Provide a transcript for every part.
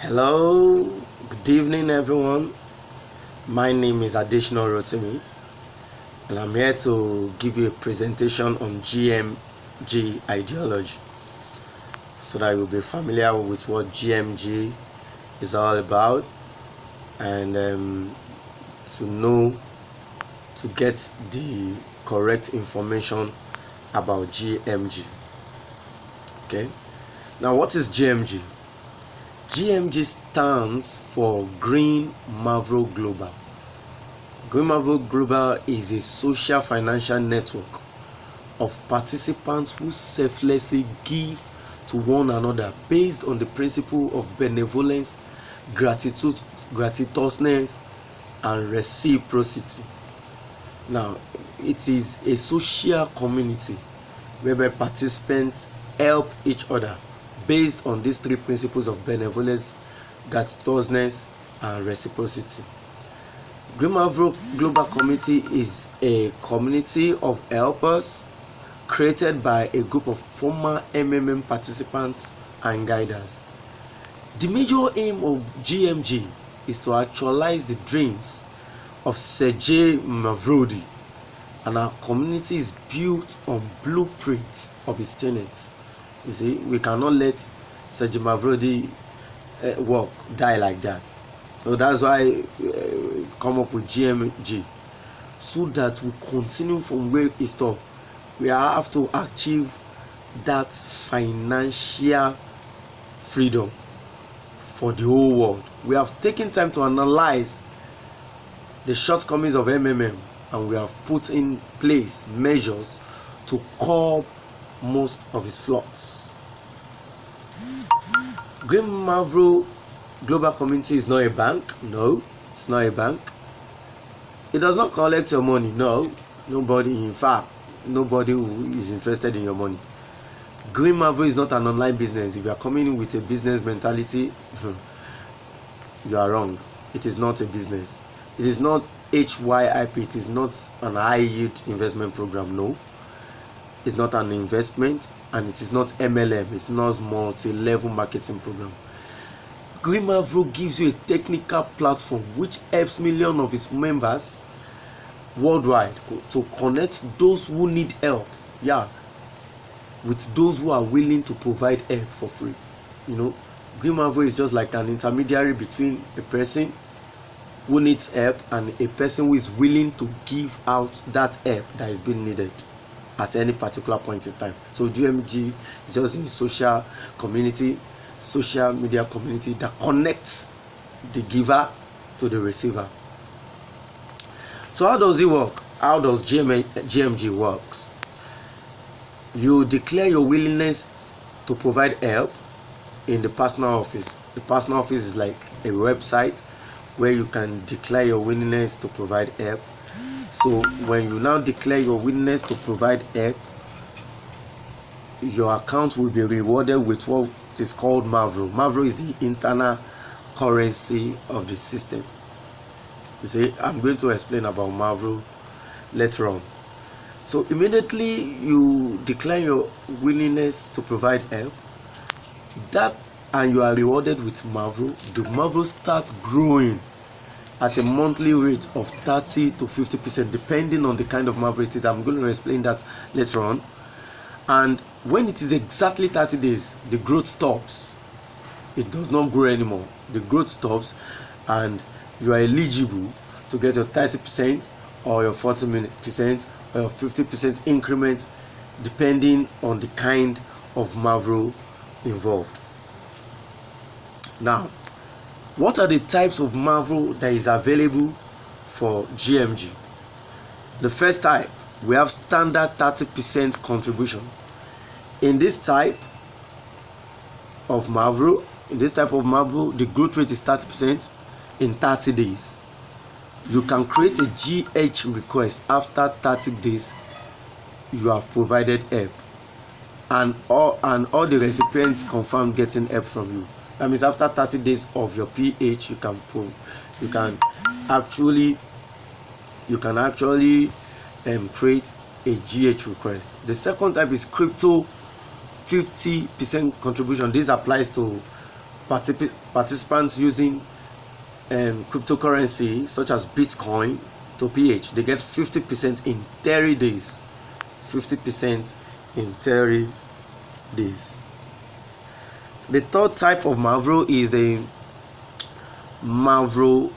Hello, good evening everyone. My name is Adesina Rotimi and I'm here to give you a presentation on GMG Ideology so that you'll be familiar with what GMG is all about and to get the correct information about GMG. Okay, now what is GMG? GMG stands for Green Marvel Global. Green Marvel Global is a social financial network of participants who selflessly give to one another based on the principle of benevolence, gratuitousness, and reciprocity. Now, it is a social community whereby participants help each other based on these three principles of benevolence, gratuitousness, and reciprocity. Green Marvel Global Community is a community of helpers created by a group of former MMM participants and guiders. The major aim of GMG is to actualize the dreams of Sergei Mavrodi, and our community is built on blueprints of his tenets. You see, we cannot let Sergei Mavrodi work die like that. So that's why we come up with GMG, so that we continue from where he stopped. We have to achieve that financial freedom for the whole world. We have taken time to analyze the shortcomings of MMM, and we have put in place measures to curb most of his flaws. Green Marvel Global Community is not a bank. No, it's not a bank. It does not collect your money. No, nobody. In fact, nobody who is interested in your money. Green Marvel is not an online business. If you are coming in with a business mentality, you are wrong. It is not a business. It is not HYIP. It is not an high yield investment program. No. It's not an investment, and it is not MLM. It's not multi-level marketing program. Green Marvel gives you a technical platform which helps millions of its members worldwide to connect those who need help, with those who are willing to provide help for free. Green Marvel is just like an intermediary between a person who needs help and a person who is willing to give out that help that is being needed at any particular point in time. So GMG is just a social community, social media community that connects the giver to the receiver. So how does it work? How does GMG works? You declare your willingness to provide help in the personal office. The personal office is like a website where you can declare your willingness to provide help. So when you now declare your willingness to provide help, your account will be rewarded with what is called Marvel. Marvel is the internal currency of the system. You see, I'm going to explain about Marvel later on. So immediately you declare your willingness to provide help, and you are rewarded with Marvel. The Marvel starts growing at a monthly rate of 30 to 50%, depending on the kind of Marvel it is. I'm going to explain that later on. And when it is exactly 30 days, the growth stops. It does not grow anymore. The growth stops, and you are eligible to get your 30% or your 40% or your 50% increment, depending on the kind of Marvel involved. Now, what are the types of Marvel that is available for GMG? The first type, we have standard 30% contribution. In this type of Marvel, the growth rate is 30% in 30 days. You can create a GH request after 30 days you have provided help, and all the recipients confirm getting help from you. That means after 30 days of your PH, you can actually create a GH request. The second type is crypto 50% contribution. This applies to participants using cryptocurrency such as Bitcoin to PH, they get 50% in 30 days. 50% in 30 days. So the third type of Mavro is the Mavro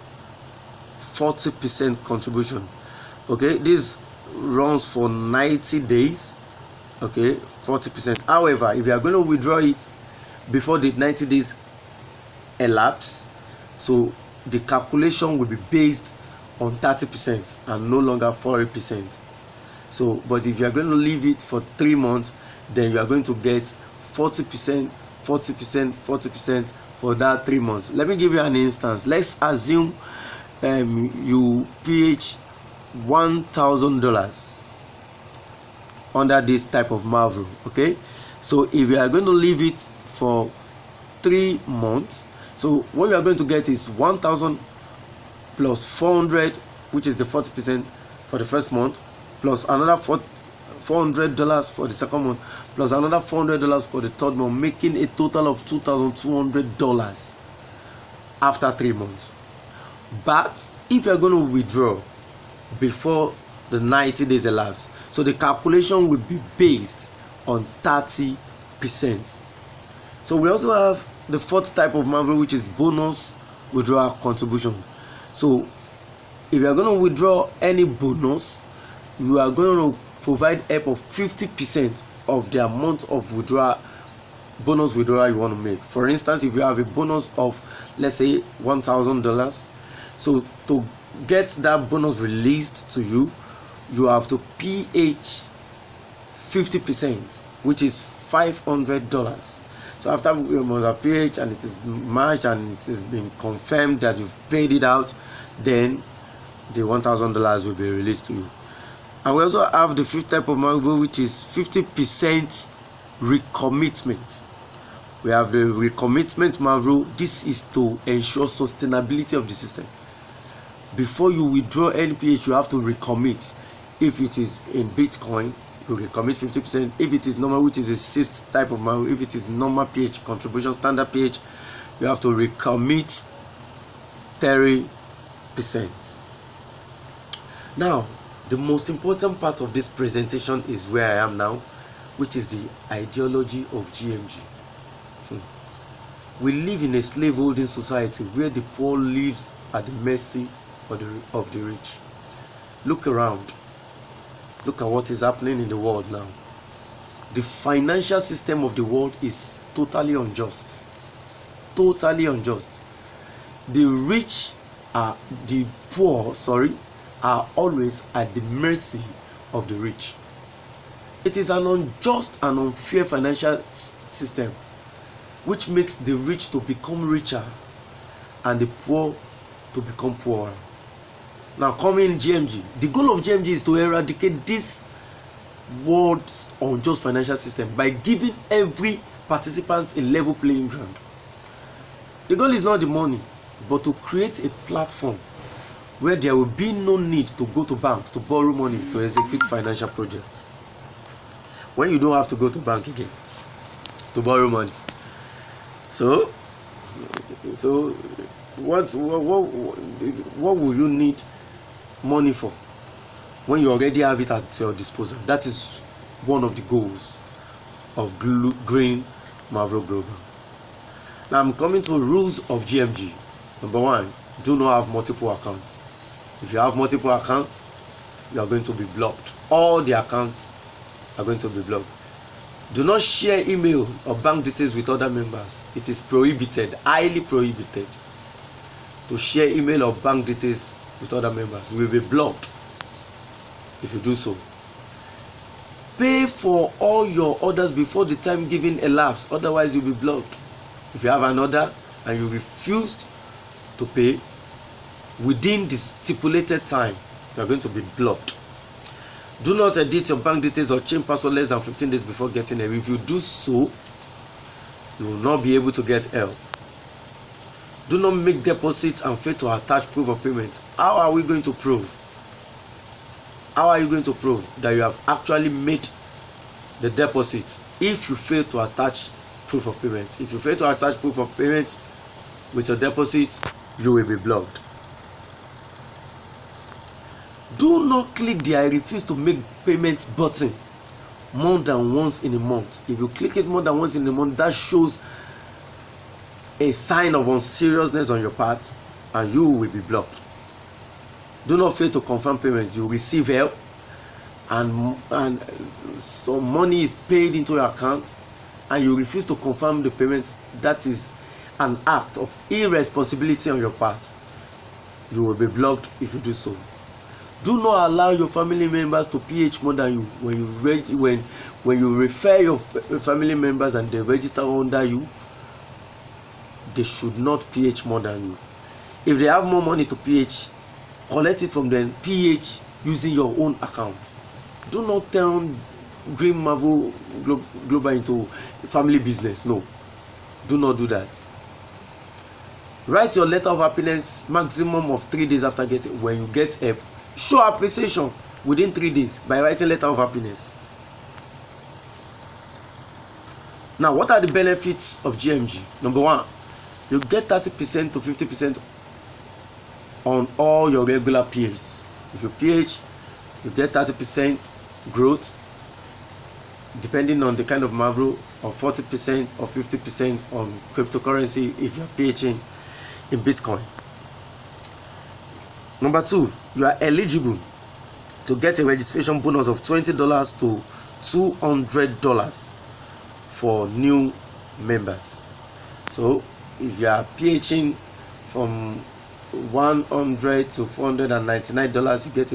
40% contribution. Okay, this runs for 90 days. Okay, 40%. However, if you are going to withdraw it before the 90 days elapse, so the calculation will be based on 30% and no longer 40%. So, but if you are going to leave it for 3 months, then you are going to get 40%, 40%, 40% for that 3 months. Let me give you an instance. Let's assume you PH $1,000 under this type of Mavro. Okay, so if you are going to leave it for 3 months, so what you are going to get is 1,000 plus 400, which is the 40% for the first month, plus another $400 for the second month, plus another $400 for the third month, making a total of $2,200 after 3 months. But if you are going to withdraw before the 90 days elapse, so the calculation will be based on 30%. So we also have the fourth type of Mavro, which is bonus withdrawal contribution. So if you are going to withdraw any bonus, you are going to provide help of 50% of the amount of bonus withdrawal you want to make. For instance, if you have a bonus of, let's say, $1,000, so to get that bonus released to you, you have to PH 50%, which is $500. So after you must have PH and it is matched and it has been confirmed that you've paid it out, then the $1,000 will be released to you. And we also have the fifth type of Mavro, which is 50% recommitment. We have the recommitment Mavro. This is to ensure sustainability of the system. Before you withdraw any PH, you have to recommit. If it is in Bitcoin, you recommit 50%. If it is normal, which is the sixth type of Mavro, if it is normal PH contribution, standard PH, you have to recommit 30%. Now, the most important part of this presentation is where I am now, which is the ideology of GMG. We live in a slaveholding society where the poor lives at the mercy of the rich. Look around. Look at what is happening in the world now. The financial system of the world is totally unjust. Totally unjust. The rich are always at the mercy of the rich. It is an unjust and unfair financial system which makes the rich to become richer and the poor to become poorer. Now, coming GMG, the goal of GMG is to eradicate this world's unjust financial system by giving every participant a level playing ground. The goal is not the money, but to create a platform where there will be no need to go to banks to borrow money to execute financial projects. When you don't have to go to bank again to borrow money. So what will you need money for when you already have it at your disposal? That is one of the goals of Green Mavro Global. Now I'm coming to rules of GMG. Number 1, do not have multiple accounts. If you have multiple accounts, you are going to be blocked. All the accounts are going to be blocked. Do not share email or bank details with other members. It is prohibited, highly prohibited, to share email or bank details with other members. You will be blocked if you do so. Pay for all your orders before the time given elapsed, otherwise you'll be blocked. If you have an order and you refused to pay within the stipulated time, you are going to be blocked. Do not edit your bank details or change password less than 15 days before getting help. If you do so, you will not be able to get help. Do not make deposits and fail to attach proof of payment. How are we going to prove? How are you going to prove that you have actually made the deposit if you fail to attach proof of payment. If you fail to attach proof of payment with your deposit, you will be blocked. Do not click the I refuse to make payments button more than once in a month. If you click it more than once in a month, that shows a sign of unseriousness on your part, and you will be blocked. Do not fail to confirm payments. You receive help and some money is paid into your account and you refuse to confirm the payment. That is an act of irresponsibility on your part. You will be blocked if you do so. Do not allow your family members to PH more than you. When you refer your family members and they register under you, they should not PH more than you. If they have more money to PH, collect it from them, PH using your own account. Do not turn Green Marvel Global into family business. No, do not do that. Write your letter of happiness maximum of 3 days after getting. When you get help, show appreciation within 3 days by writing letter of happiness. Now, what are the benefits of GMG? Number 1, you get 30% to 50% on all your regular PHs. If you PH, you get 30% growth depending on the kind of Marvel, or 40% or 50% on cryptocurrency if you're PHing in Bitcoin. Number 2, you are eligible to get a registration bonus of $20 to $200 for new members. So if you are PHing from $100 to $499, you get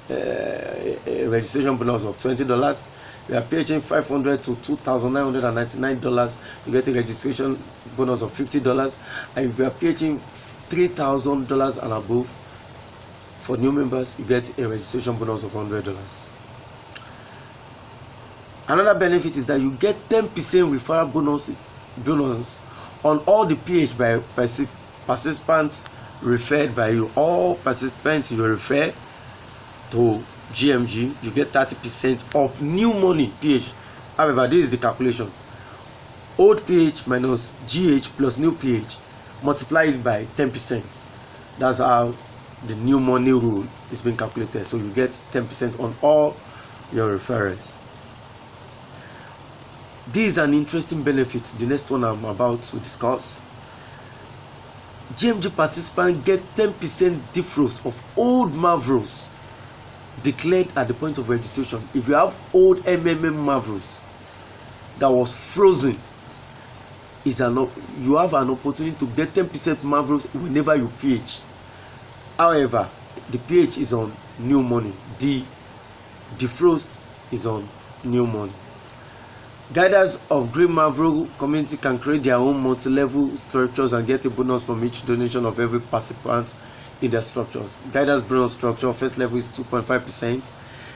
a registration bonus of $20. If you are PHing $500 to $2,999, you get a registration bonus of $50. And if you are PHing $3,000 and above for new members, you get a registration bonus of $100. Another benefit is that you get 10% referral bonus on all the PH by participants referred by you. All participants you refer to GMG, you get 30% of new money PH. However, this is the calculation: old PH minus GH plus new PH, multiply it by 10%. That's how the new money rule is being calculated. So you get 10% on all your referrals. This is an interesting benefit. The next one I'm about to discuss. GMG participants get 10% difference of old Marvels declared at the point of registration. If you have old Marvels that was frozen, you have an opportunity to get 10% Marvels whenever you PH. However, the PH is on new money. The defrost is on new money. Guiders of Green Marvel community can create their own multi-level structures and get a bonus from each donation of every participant in their structures. Guiders bonus structure: first level is 2.5%,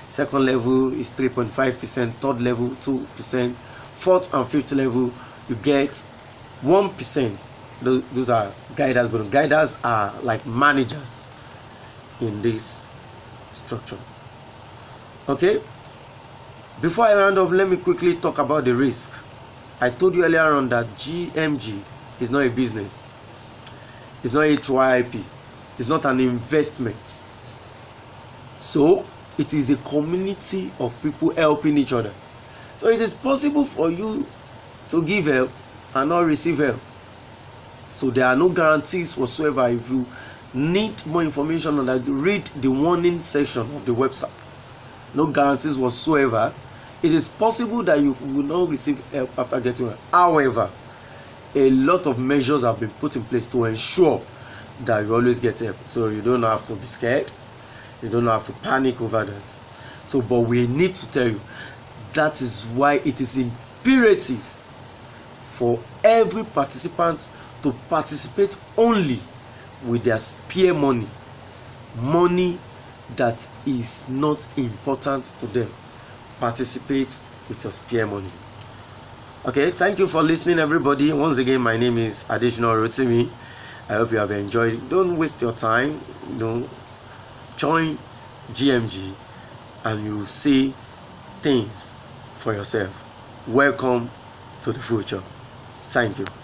second level is 3.5%, third level 2%, fourth and fifth level you get 1%. Those are guiders bonus. Guiders are like managers in this structure. Okay. Before I round up, let me quickly talk about the risk. I told you earlier on that GMG is not a business. It's not HYIP. It's not an investment. So it is a community of people helping each other. So it is possible for you to give help and not receive help. So there are no guarantees whatsoever. If you need more information on that, read the warning section of the website. No guarantees whatsoever. It is possible that you will not receive help after getting help. However, a lot of measures have been put in place to ensure that you always get help. So you don't have to be scared. You don't have to panic over that. So, but we need to tell you, that is why it is imperative for every participant to participate only with their spare money. Money that is not important to them. Participate with your spare money. Okay, thank you for listening, everybody. Once again, my name is Adesina Rotimi. I hope you have enjoyed it. Don't waste your time. Join GMG and you see things for yourself. Welcome to the future. Thank you.